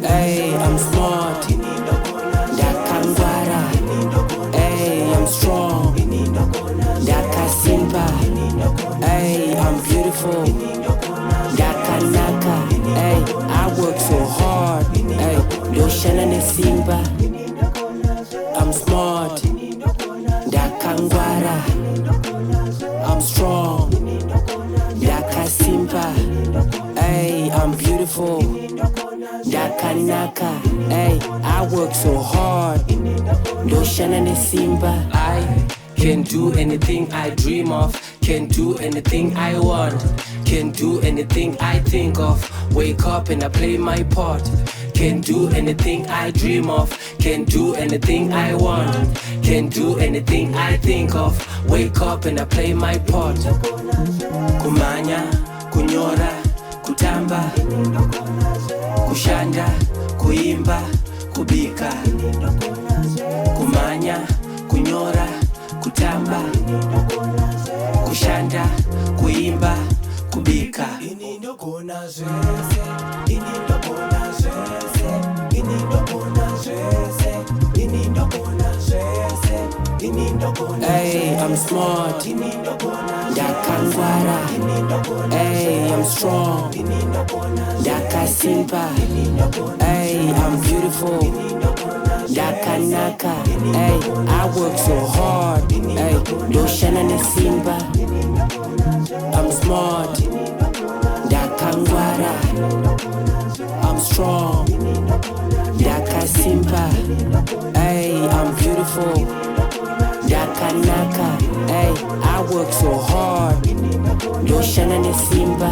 Hey, I'm smart. Dakangwara. Hey, I'm strong. Dakasimba. Hey, I'm beautiful. Dakanaka. Hey, I work so hard. Hey, Shona ne Simba. I'm smart. Dakangwara. I'm strong. Dakasimba. Hey, I'm beautiful. Dakanaka. Hey, I work so hard. Shona ne Simba. I can do anything I dream of. Can do anything I want. Can do anything I think of. Wake up and I play my part. Can do anything I dream of. Can do anything I want. Can do anything I think of. Wake up and I play my part. Kumanya, kunyora, kutamba, kushanda, kuimba, kubika. Kumanya, kunyora, kutamba, kushanda, kuimba, kubika. Hey, I'm smart. Dakangwara. Hey, I'm strong. Dakasimba. Hey, I'm beautiful. Dakanaka. Hey, I work so hard. Hey, Shona ne Simba. I'm smart. Dakangwara. I'm strong. Dakasimba. Hey, I'm beautiful. Dakanaka. Hey, I work so hard. Shona ne Simba.